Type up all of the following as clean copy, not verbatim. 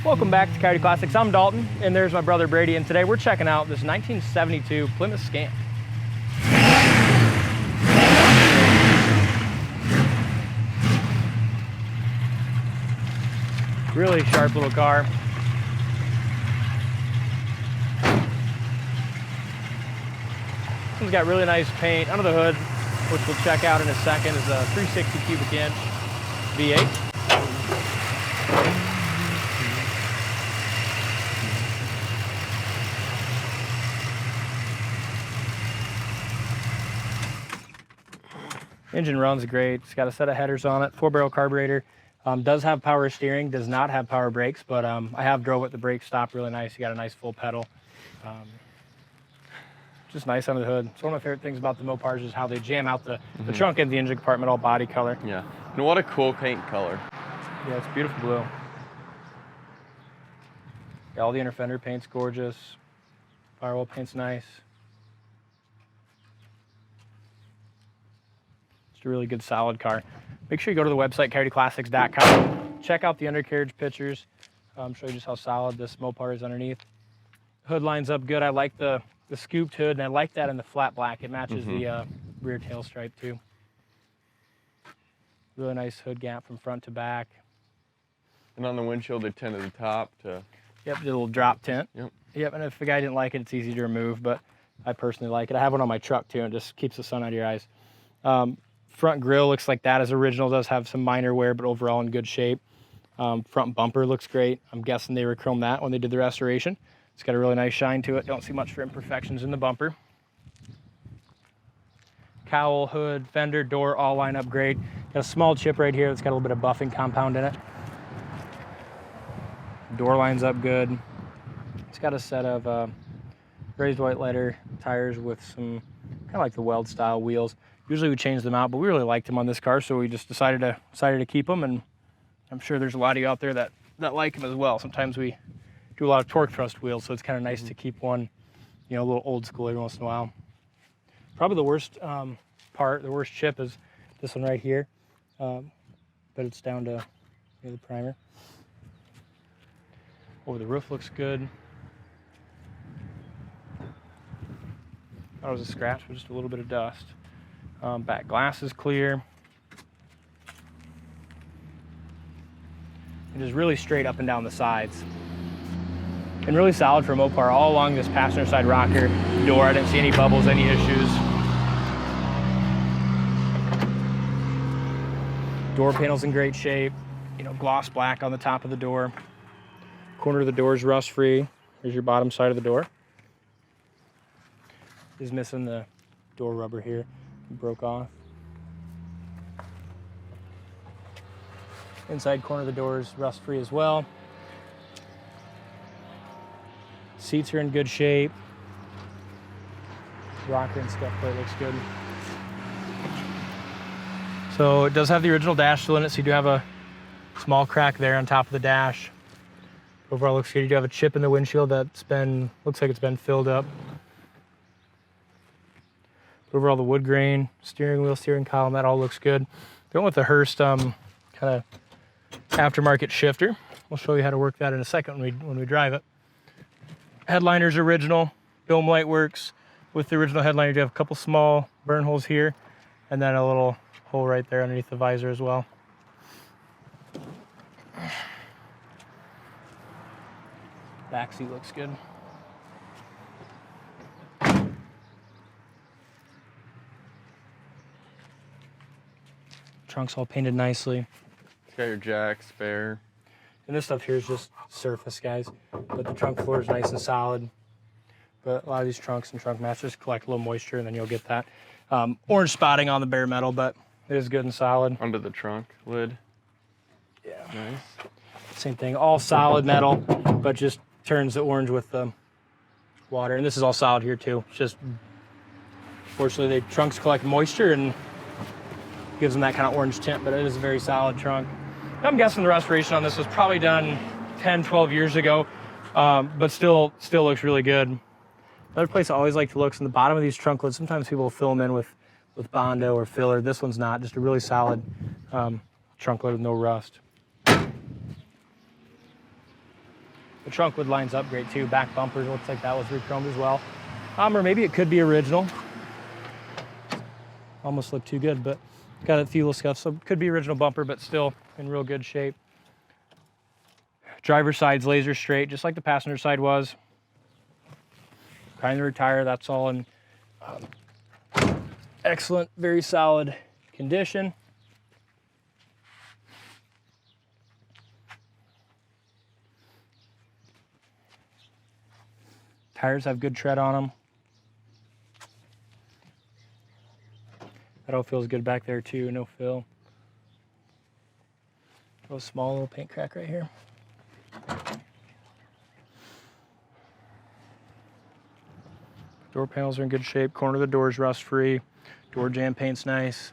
Welcome back to Coyote Classics. I'm Dalton, and there's my brother Brady, and today we're checking out this 1972 Plymouth Scamp. Really sharp little car. This one's got really nice paint under the hood, which we'll check out in a second. Is a 360 cubic inch V8. Engine runs great. It's got a set of headers on it, 4-barrel carburetor. Does have power steering, does not have power brakes, but I have drove it. The brakes stop really nice. You got a nice full pedal. Just nice under the hood. So one of my favorite things about the Mopars is how they jam out the trunk and the engine compartment all body color. Yeah, and what a cool paint color. Yeah, it's beautiful blue. Yeah, all the inner fender paint's gorgeous. Firewall paint's nice. A really good solid car. Make sure you go to the website coyoteclassics.com, check out the undercarriage pictures, show you just how solid this Mopar is underneath. Hood lines up good. I like the scooped hood, and I like that in the flat black. It matches the rear tail stripe too. Really nice hood gap from front to back. And on the windshield, they tint at the top to... Yep, the little drop tint. Yep, and if the guy didn't like it, it's easy to remove, but I personally like it. I have one on my truck too, and it just keeps the sun out of your eyes. Front grille looks like that is original, does have some minor wear, but overall in good shape. Front bumper looks great. I'm guessing they re-chromed that when they did the restoration. It's got a really nice shine to it. Don't see much for imperfections in the bumper. Cowl, hood, fender, door, all line up great. Got a small chip right here that's got a little bit of buffing compound in it. Door lines up good. It's got a set of raised white leather tires with some kind of like the weld style wheels. Usually we change them out, but we really liked them on this car, so we just decided to keep them, and I'm sure there's a lot of you out there that like them as well. Sometimes we do a lot of torque thrust wheels, so it's kind of nice to keep one, you know, a little old school every once in a while. Probably the worst the worst chip is this one right here, but it's down to the primer. Oh, the roof looks good. That was a scratch with just a little bit of dust. Back glass is clear. It is really straight up and down the sides. And really solid for a Mopar all along this passenger side rocker door. I didn't see any bubbles, any issues. Door panel's in great shape. You know, gloss black on the top of the door. Corner of the door is rust free. Here's your bottom side of the door. Is missing the door rubber here. Broke off. Inside corner of the door is rust free as well. Seats are in good shape. Rocker and step plate looks good. So it does have the original dash still in it, so you do have a small crack there on top of the dash. Overall looks good. You do have a chip in the windshield looks like it's been filled up. Overall, the wood grain, steering wheel, steering column, that all looks good. Going with the Hurst kind of aftermarket shifter. We'll show you how to work that in a second when we drive it. Headliner's original, dome light works. With the original headliner, you have a couple small burn holes here, and then a little hole right there underneath the visor as well. Back seat looks good. Trunk's all painted nicely. It's got your jack, spare. And this stuff here is just surface, guys. But the trunk floor is nice and solid. But a lot of these trunks and trunk mats just collect a little moisture, and then you'll get that orange spotting on the bare metal, but it is good and solid. Under the trunk lid. Yeah. Nice. Same thing, all solid metal, but just turns the orange with the water. And this is all solid here too. It's just, fortunately, the trunks collect moisture and gives them that kind of orange tint, but it is a very solid trunk. I'm guessing the restoration on this was probably done 10, 12 years ago, but still looks really good. Another place I always like to look is in the bottom of these trunk lids. Sometimes people will fill them in with Bondo or filler. This one's not, just a really solid trunk lid with no rust. The trunk wood lines up great too. Back bumpers, looks like that was re-chromed as well. Or maybe it could be original. Almost looked too good, but got a few little scuffs, so it could be original bumper, but still in real good shape. Driver's side's laser straight, just like the passenger side was. Kind of retire, that's all in excellent, very solid condition. Tires have good tread on them. That all feels good back there too, no fill. A small little paint crack right here. Door panels are in good shape. Corner of the door is rust free. Door jamb paint's nice.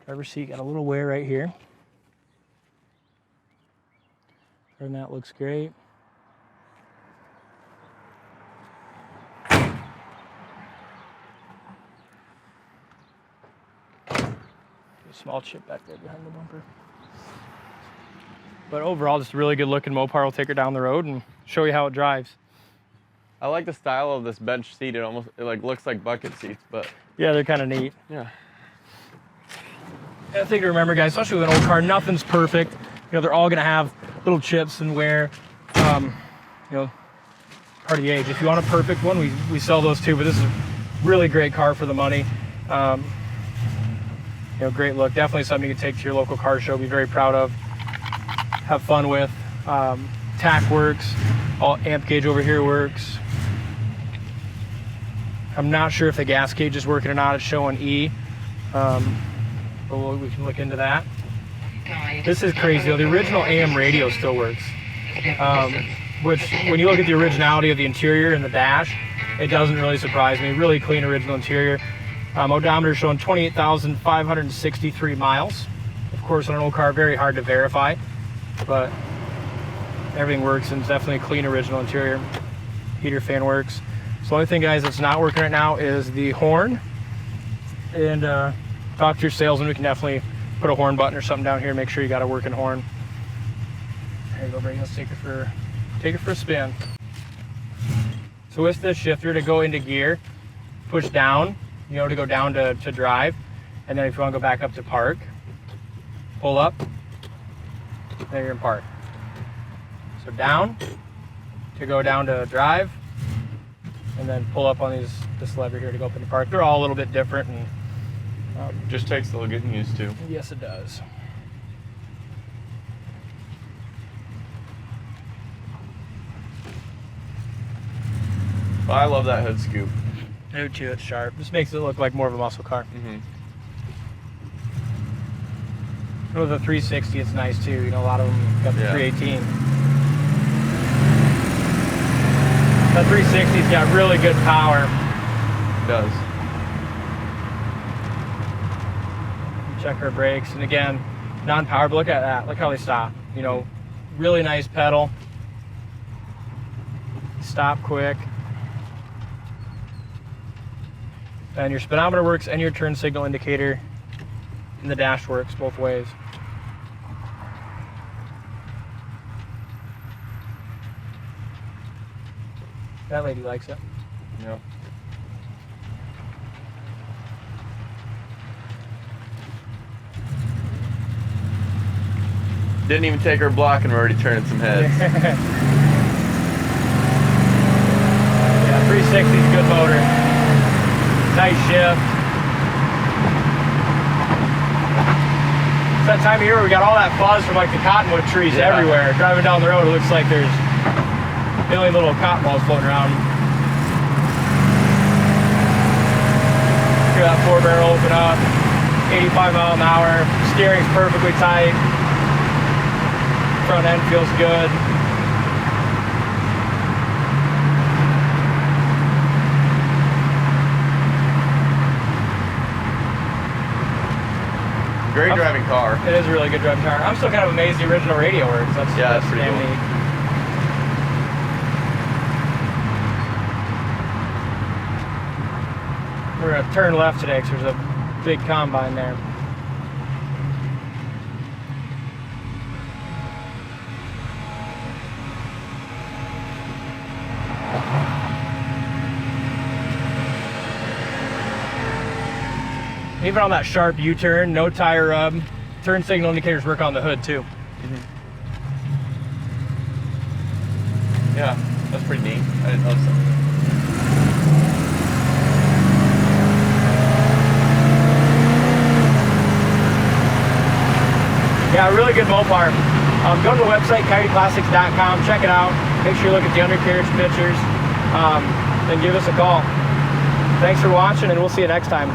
Driver's seat got a little wear right here. Other than that, looks great. Small chip back there behind the bumper. But overall, just a really good looking Mopar. We'll take her down the road and show you how it drives. I like the style of this bench seat. It like looks like bucket seats, but yeah, they're kind of neat. Yeah. I think to remember, guys, especially with an old car, nothing's perfect. You know, they're all gonna have little chips and wear. You know, part of the age. If you want a perfect one, we sell those too. But this is a really great car for the money. You know, great look. Definitely something you can take to your local car show. Be very proud of. Have fun with. Tack works. All amp gauge over here works. I'm not sure if the gas gauge is working or not. It's showing E. But we can look into that. This is crazy though. The original AM radio still works. Which, when you look at the originality of the interior and the dash, it doesn't really surprise me. Really clean original interior. Odometer showing 28,563 miles. Of course, on an old car, very hard to verify, but everything works, and it's definitely a clean original interior. Heater fan works. So the only thing, guys, that's not working right now is the horn. And talk to your salesman. We can definitely put a horn button or something down here. Make sure you got a working horn. There you go, Brady. Let's take it for a spin. So with this shifter, to go into gear, push down, you know, to go down to drive. And then if you want to go back up to park, pull up, then you're in park. So down, to go down to drive, and then pull up on this lever here to go up into park. They're all a little bit different, and just takes a little getting used to. Yes, it does. Well, I love that hood scoop. I do too. It's sharp. This makes it look like more of a muscle car. Mm-hmm. With the 360, it's nice too. You know, a lot of them got the 318. The 360's got really good power. It does. Check our brakes, and again, non-powered. But look at that. Look how they stop. You know, really nice pedal. Stop quick. And your speedometer works, and your turn signal indicator, and the dash works both ways. That lady likes it. Yep. Didn't even take her block and we're already turning some heads. Yeah, 360's a good motor. Nice shift. It's that time of year where we got all that fuzz from like the cottonwood trees everywhere. Driving down the road, it looks like there's a million little cotton balls floating around. Hear that 4-barrel open up. 85 mile an hour. Steering's perfectly tight. Front end feels good. Great driving car. It is a really good driving car. I'm still kind of amazed the original radio works. That's pretty damn cool. neat. We're gonna turn left today because there's a big combine there. Even on that sharp U-turn, no tire rub. Turn signal indicators work on the hood too. Yeah, that's pretty neat. I didn't notice that. Yeah, really good Mopar. Go to the website, coyoteclassics.com, check it out. Make sure you look at the undercarriage pictures, and give us a call. Thanks for watching, and we'll see you next time.